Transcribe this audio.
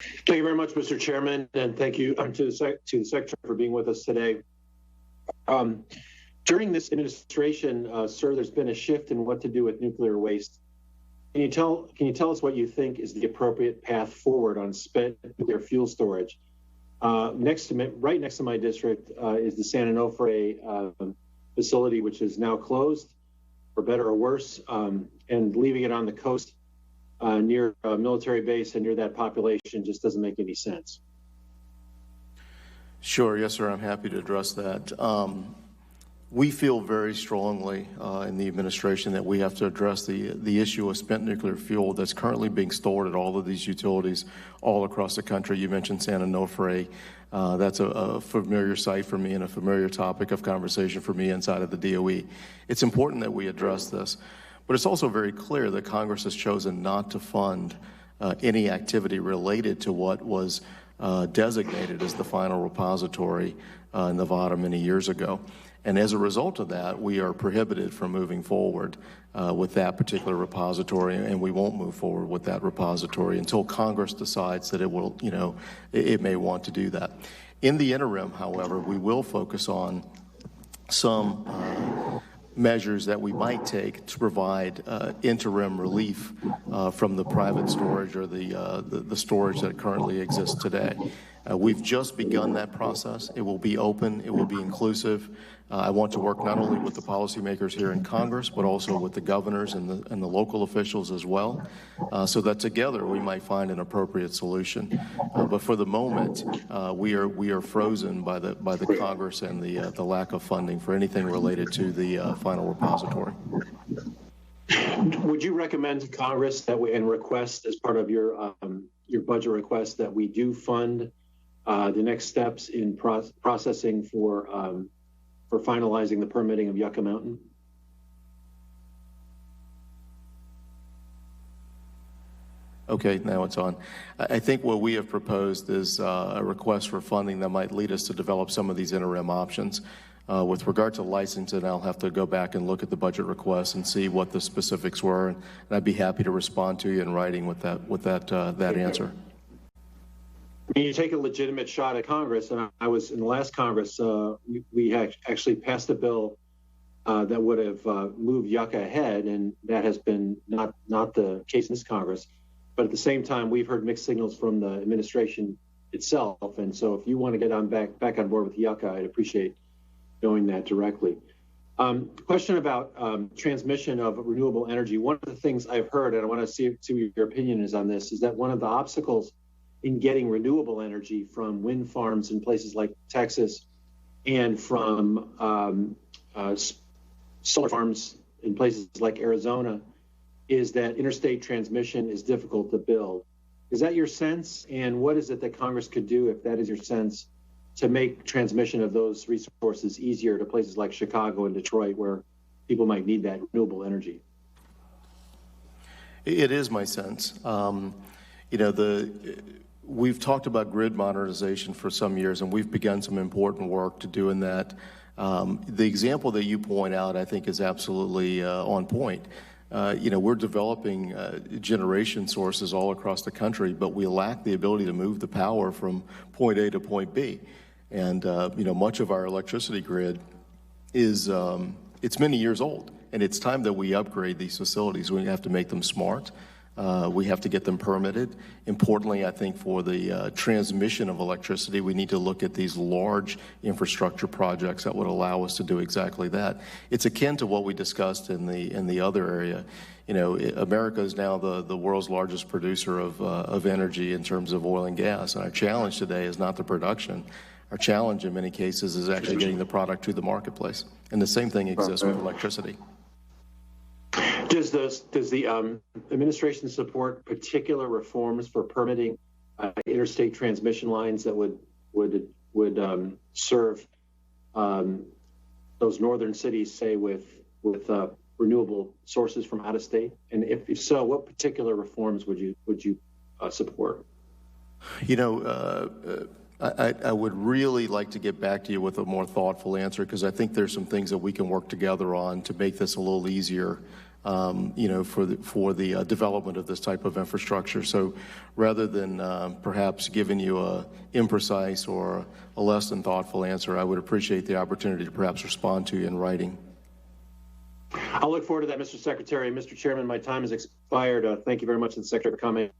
Thank you very much, Mr. Chairman, and thank you to the Secretary for being with us today. During this administration, sir, there's been a shift in what to do with nuclear waste. Can you tell us what you think is the appropriate path forward on spent nuclear fuel storage? Right next to my district is the San Onofre facility, which is now closed, for better or worse, and leaving it on the coast near a military base and near that population just doesn't make any sense. Sure, yes, sir. I'm happy to address that. We feel very strongly in the administration that we have to address the issue of spent nuclear fuel that's currently being stored at all of these utilities all across the country. You mentioned San Onofre. That's a familiar site for me and a familiar topic of conversation for me inside of the DOE. It's important that we address this, but it's also very clear that Congress has chosen not to fund any activity related to what was designated as the final repository in Nevada many years ago. And as a result of that, we are prohibited from moving forward with that particular repository, and we won't move forward with that repository until Congress decides that it will, it may want to do that. In the interim, however, we will focus on some measures that we might take to provide interim relief from the private storage or the storage that currently exists today. We've just begun that process. It will be open. It will be inclusive. I want to work not only with the policymakers here in Congress, but also with the governors and the local officials as well, so that together we might find an appropriate solution. But for the moment, we are frozen by the Congress and the lack of funding for anything related to the final repository. Would you recommend to Congress that we and request as part of your budget request that we do fund the next steps in processing for finalizing the permitting of Yucca Mountain? Okay, now it's on. I think what we have proposed is a request for funding that might lead us to develop some of these interim options. With regard to licensing, I'll have to go back and look at the budget request and see what the specifics were, and I'd be happy to respond to you in writing with that answer. You take a legitimate shot at Congress, and I was in the last Congress. We actually passed a bill that would have moved Yucca ahead, and that has been not the case in this Congress. But at the same time, we've heard mixed signals from the administration itself, and so if you want to get back on board with Yucca, I'd appreciate knowing that directly. Question about transmission of renewable energy. One of the things I've heard, and I want to see what your opinion is on this, is that one of the obstacles in getting renewable energy from wind farms in places like Texas and from solar farms in places like Arizona is that interstate transmission is difficult to build. Is that your sense? And what is it that Congress could do, if that is your sense, to make transmission of those resources easier to places like Chicago and Detroit where people might need that renewable energy? It is my sense. We've talked about grid modernization for some years, and we've begun some important work to doing that. The example that you point out, I think, is absolutely on point. We're developing generation sources all across the country, but we lack the ability to move the power from point A to point B. And, much of our electricity grid is, it's many years old, and it's time that we upgrade these facilities. We have to make them smart. We have to get them permitted. Importantly, I think for the transmission of electricity, we need to look at these large infrastructure projects that would allow us to do exactly that. It's akin to what we discussed in the other area. America is now the world's largest producer of energy in terms of oil and gas, and our challenge today is not the production. Our challenge in many cases is actually getting the product to the marketplace, and the same thing exists with electricity. Does the administration support particular reforms for permitting interstate transmission lines that would serve those northern cities, say with renewable sources from out of state? And if so, what particular reforms would you support? I would really like to get back to you with a more thoughtful answer, because I think there's some things that we can work together on to make this a little easier for the development of this type of infrastructure. So rather than perhaps giving you a imprecise or a less than thoughtful answer, I would appreciate the opportunity to perhaps respond to you in writing. I'll look forward to that, Mr. Secretary. Mr. Chairman, my time has expired. Thank you very much, Secretary, for coming.